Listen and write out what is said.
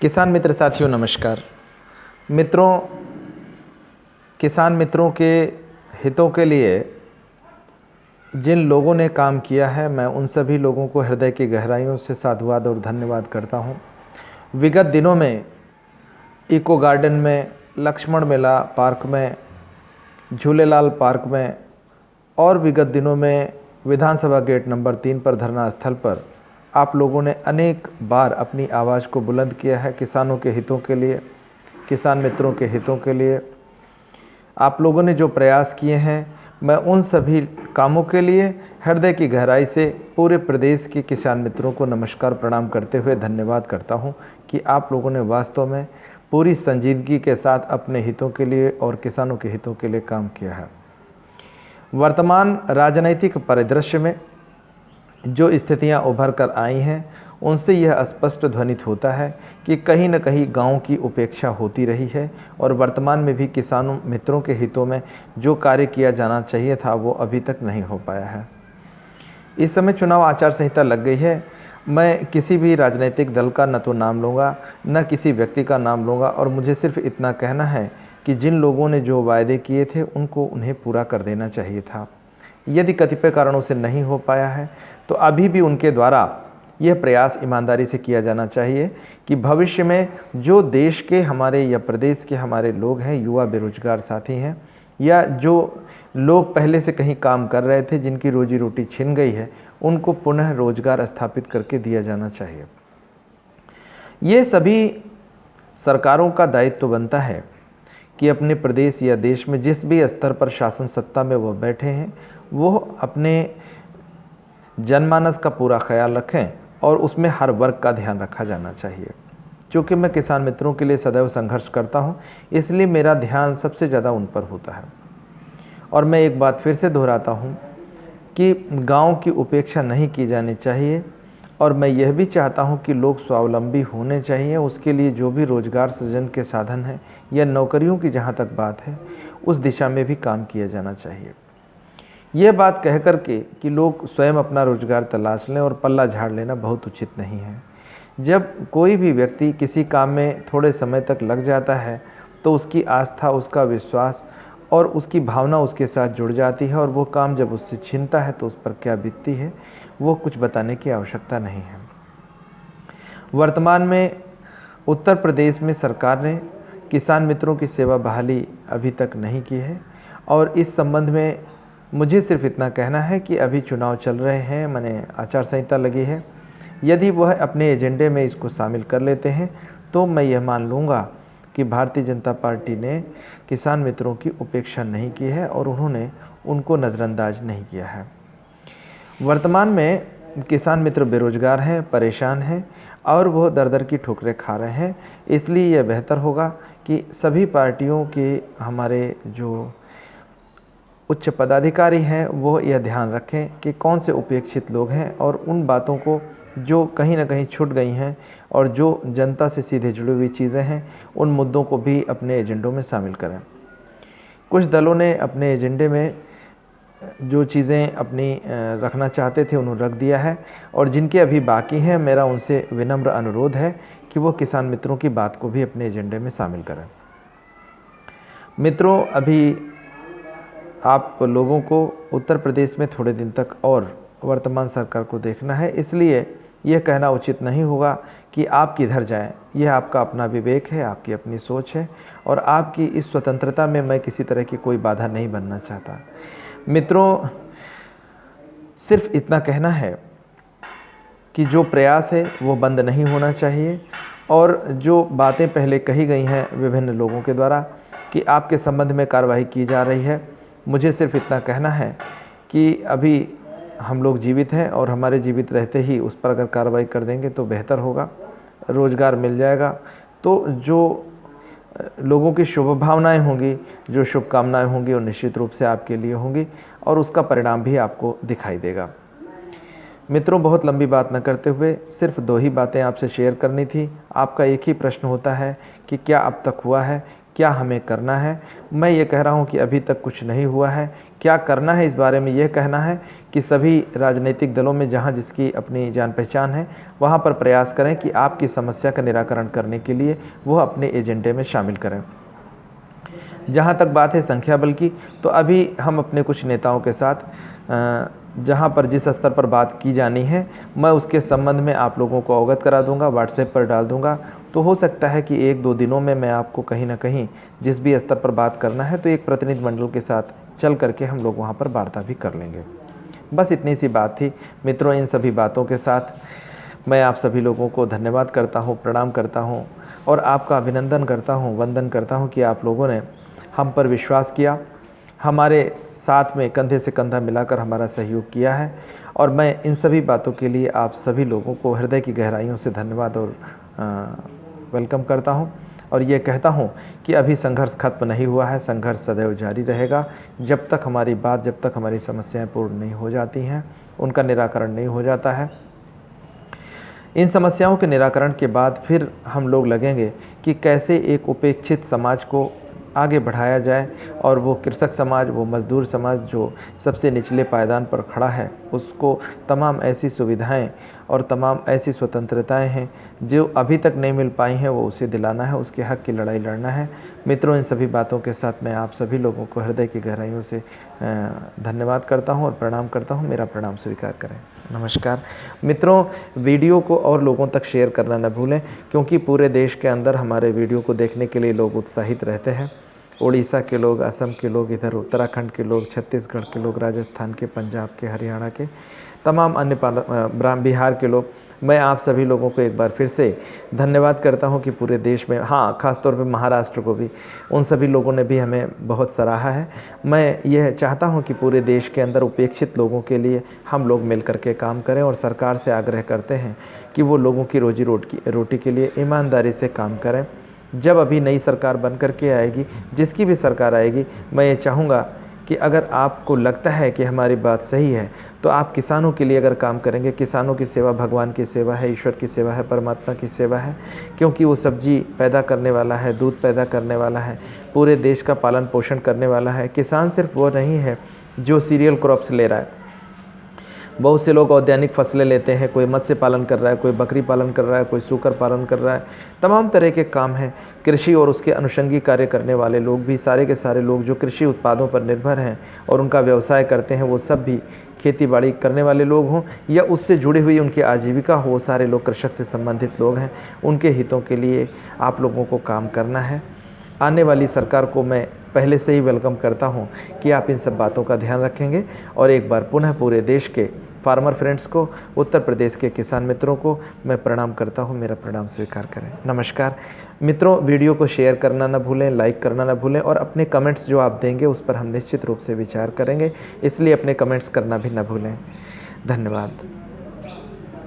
किसान मित्र साथियों नमस्कार। मित्रों, किसान मित्रों के हितों के लिए जिन लोगों ने काम किया है, मैं उन सभी लोगों को हृदय की गहराइयों से साधुवाद और धन्यवाद करता हूं। विगत दिनों में इको गार्डन में, लक्ष्मण मेला पार्क में, झूलेलाल पार्क में और विगत दिनों में विधानसभा गेट नंबर 3 पर धरना स्थल पर आप लोगों ने अनेक बार अपनी आवाज़ को बुलंद किया है। किसानों के हितों के लिए, किसान मित्रों के हितों के लिए आप लोगों ने जो प्रयास किए हैं, मैं उन सभी कामों के लिए हृदय की गहराई से पूरे प्रदेश के किसान मित्रों को नमस्कार प्रणाम करते हुए धन्यवाद करता हूं कि आप लोगों ने वास्तव में पूरी संजीदगी के साथ अपने हितों के लिए और किसानों के हितों के लिए काम किया है। वर्तमान राजनीतिक परिदृश्य में जो स्थितियां उभर कर आई हैं, उनसे यह स्पष्ट ध्वनित होता है कि कहीं न कहीं गांव की उपेक्षा होती रही है और वर्तमान में भी किसानों मित्रों के हितों में जो कार्य किया जाना चाहिए था वो अभी तक नहीं हो पाया है। इस समय चुनाव आचार संहिता लग गई है। मैं किसी भी राजनीतिक दल का न तो नाम लूँगा, न किसी व्यक्ति का नाम लूँगा और मुझे सिर्फ इतना कहना है कि जिन लोगों ने जो वायदे किए थे उनको उन्हें पूरा कर देना चाहिए था। यदि कतिपय कारणों से नहीं हो पाया है तो अभी भी उनके द्वारा यह प्रयास ईमानदारी से किया जाना चाहिए कि भविष्य में जो देश के हमारे या प्रदेश के हमारे लोग हैं, युवा बेरोजगार साथी हैं या जो लोग पहले से कहीं काम कर रहे थे, जिनकी रोजी रोटी छिन गई है, उनको पुनः रोजगार स्थापित करके दिया जाना चाहिए। ये सभी सरकारों का दायित्व बनता है कि अपने प्रदेश या देश में जिस भी स्तर पर शासन सत्ता में वह बैठे हैं, वो अपने जनमानस का पूरा ख्याल रखें और उसमें हर वर्ग का ध्यान रखा जाना चाहिए। चूँकि मैं किसान मित्रों के लिए सदैव संघर्ष करता हूं, इसलिए मेरा ध्यान सबसे ज़्यादा उन पर होता है। और मैं एक बात फिर से दोहराता हूं कि गांव की उपेक्षा नहीं की जानी चाहिए और मैं यह भी चाहता हूं कि लोग स्वावलंबी होने चाहिए। उसके लिए जो भी रोजगार सृजन के साधन हैं या नौकरियों की जहां तक बात है, उस दिशा में भी काम किया जाना चाहिए। यह बात कह कर के कि लोग स्वयं अपना रोजगार तलाश लें और पल्ला झाड़ लेना बहुत उचित नहीं है। जब कोई भी व्यक्ति किसी काम में थोड़े समय तक लग जाता है तो उसकी आस्था, उसका विश्वास और उसकी भावना उसके साथ जुड़ जाती है और वो काम जब उससे छिनता है तो उस पर क्या बीतती है वो कुछ बताने की आवश्यकता नहीं है। वर्तमान में उत्तर प्रदेश में सरकार ने किसान मित्रों की सेवा बहाली अभी तक नहीं की है और इस संबंध में मुझे सिर्फ इतना कहना है कि अभी चुनाव चल रहे हैं, माने आचार संहिता लगी है। यदि वह अपने एजेंडे में इसको शामिल कर लेते हैं तो मैं यह मान लूँगा कि भारतीय जनता पार्टी ने किसान मित्रों की उपेक्षा नहीं की है और उन्होंने उनको नज़रअंदाज नहीं किया है। वर्तमान में किसान मित्र बेरोजगार हैं, परेशान हैं और वह दर-दर की ठोकरें खा रहे हैं। इसलिए यह बेहतर होगा कि सभी पार्टियों के हमारे जो उच्च पदाधिकारी हैं वो यह ध्यान रखें कि कौन से उपेक्षित लोग हैं और उन बातों को जो कहीं ना कहीं छूट गई हैं और जो जनता से सीधे जुड़ी हुई चीज़ें हैं, उन मुद्दों को भी अपने एजेंडों में शामिल करें। कुछ दलों ने अपने एजेंडे में जो चीज़ें अपनी रखना चाहते थे उन्होंने रख दिया है और जिनके अभी बाकी हैं, मेरा उनसे विनम्र अनुरोध है कि वो किसान मित्रों की बात को भी अपने एजेंडे में शामिल करें। मित्रों, अभी आप लोगों को उत्तर प्रदेश में थोड़े दिन तक और वर्तमान सरकार को देखना है, इसलिए यह कहना उचित नहीं होगा कि आप किधर जाएं। यह आपका अपना विवेक है, आपकी अपनी सोच है और आपकी इस स्वतंत्रता में मैं किसी तरह की कोई बाधा नहीं बनना चाहता। मित्रों, सिर्फ इतना कहना है कि जो प्रयास है वो बंद नहीं होना चाहिए और जो बातें पहले कही गई हैं विभिन्न लोगों के द्वारा कि आपके संबंध में कार्रवाई की जा रही है, मुझे सिर्फ इतना कहना है कि अभी हम लोग जीवित हैं और हमारे जीवित रहते ही उस पर अगर कार्रवाई कर देंगे तो बेहतर होगा, रोज़गार मिल जाएगा। तो जो लोगों की शुभ भावनाएँ होंगी, जो शुभकामनाएँ होंगी, वो निश्चित रूप से आपके लिए होंगी और उसका परिणाम भी आपको दिखाई देगा। मित्रों, बहुत लंबी बात न करते हुए सिर्फ 2 ही बातें आपसे शेयर करनी थी। आपका एक ही प्रश्न होता है कि क्या अब तक हुआ है क्या हमें करना है। मैं ये कह रहा हूँ कि अभी तक कुछ नहीं हुआ है। क्या करना है इस बारे में यह कहना है कि सभी राजनीतिक दलों में जहाँ जिसकी अपनी जान पहचान है वहाँ पर प्रयास करें कि आपकी समस्या का निराकरण करने के लिए वह अपने एजेंडे में शामिल करें। जहाँ तक बात है संख्या बल की, तो अभी हम अपने कुछ नेताओं के साथ जहाँ पर जिस स्तर पर बात की जानी है मैं उसके संबंध में आप लोगों को अवगत करा दूंगा, व्हाट्सएप पर डाल दूंगा। तो हो सकता है कि 1-2 दिनों में मैं आपको कहीं ना कहीं जिस भी स्तर पर बात करना है तो एक प्रतिनिधि मंडल के साथ चल करके हम लोग वहाँ पर वार्ता भी कर लेंगे। बस इतनी सी बात थी मित्रों। इन सभी बातों के साथ मैं आप सभी लोगों को धन्यवाद करता हूँ, प्रणाम करता हूँ और आपका अभिनंदन करता हूँ, वंदन करता हूँ कि आप लोगों ने हम पर विश्वास किया, हमारे साथ में कंधे से कंधा मिलाकर हमारा सहयोग किया है। और मैं इन सभी बातों के लिए आप सभी लोगों को हृदय की गहराइयों से धन्यवाद और वेलकम करता हूं। और ये कहता हूं कि अभी संघर्ष खत्म नहीं हुआ है, संघर्ष सदैव जारी रहेगा। जब तक हमारी बात, जब तक हमारी समस्याएं पूर्ण नहीं हो जाती हैं, उनका निराकरण नहीं हो जाता है। इन समस्याओं के निराकरण के बाद फिर हम लोग लगेंगे कि कैसे एक उपेक्षित समाज को आगे बढ़ाया जाए और वो कृषक समाज, वो मज़दूर समाज जो सबसे निचले पायदान पर खड़ा है, उसको तमाम ऐसी सुविधाएं और तमाम ऐसी स्वतंत्रताएं हैं जो अभी तक नहीं मिल पाई हैं, वो उसे दिलाना है, उसके हक़ की लड़ाई लड़ना है। मित्रों, इन सभी बातों के साथ मैं आप सभी लोगों को हृदय की गहराइयों से धन्यवाद करता हूं और प्रणाम करता हूं। मेरा प्रणाम स्वीकार करें। नमस्कार मित्रों, वीडियो को और लोगों तक शेयर करना न भूलें, क्योंकि पूरे देश के अंदर हमारे वीडियो को देखने के लिए लोग उत्साहित रहते हैं। उड़ीसा के लोग, असम के लोग, इधर उत्तराखंड के लोग, छत्तीसगढ़ के लोग, राजस्थान के, पंजाब के, हरियाणा के, तमाम अन्य बिहार के लोग। मैं आप सभी लोगों को एक बार फिर से धन्यवाद करता हूं कि पूरे देश में, हाँ ख़ासतौर पे महाराष्ट्र को भी, उन सभी लोगों ने भी हमें बहुत सराहा है। मैं यह चाहता हूं कि पूरे देश के अंदर उपेक्षित लोगों के लिए हम लोग मिल कर के काम करें और सरकार से आग्रह करते हैं कि वो लोगों की रोजी रोटी के लिए ईमानदारी से काम करें। जब अभी नई सरकार बन कर के आएगी, जिसकी भी सरकार आएगी, मैं ये चाहूँगा कि अगर आपको लगता है कि हमारी बात सही है तो आप किसानों के लिए अगर काम करेंगे। किसानों की सेवा भगवान की सेवा है, ईश्वर की सेवा है, परमात्मा की सेवा है, क्योंकि वो सब्जी पैदा करने वाला है, दूध पैदा करने वाला है, पूरे देश का पालन पोषण करने वाला है। किसान सिर्फ वो नहीं है जो सीरियल क्रॉप्स ले रहा है। बहुत से लोग औद्यानिक फसलें लेते हैं, कोई मत्स्य पालन कर रहा है, कोई बकरी पालन कर रहा है, कोई सूकर पालन कर रहा है। तमाम तरह के काम हैं। कृषि और उसके अनुषंगी कार्य करने वाले लोग भी, सारे के सारे लोग जो कृषि उत्पादों पर निर्भर हैं और उनका व्यवसाय करते हैं, वो सब भी खेती बाड़ी करने वाले लोग हों या उससे जुड़ी हुई उनकी आजीविका हो, सारे लोग कृषक से संबंधित लोग हैं। उनके हितों के लिए आप लोगों को काम करना है। आने वाली सरकार को मैं पहले से ही वेलकम करता हूं कि आप इन सब बातों का ध्यान रखेंगे। और एक बार पुनः पूरे देश के फार्मर फ्रेंड्स को, उत्तर प्रदेश के किसान मित्रों को मैं प्रणाम करता हूं। मेरा प्रणाम स्वीकार करें। नमस्कार मित्रों, वीडियो को शेयर करना ना भूलें, लाइक करना ना भूलें और अपने कमेंट्स जो आप देंगे उस पर हम निश्चित रूप से विचार करेंगे, इसलिए अपने कमेंट्स करना भी ना भूलें। धन्यवाद।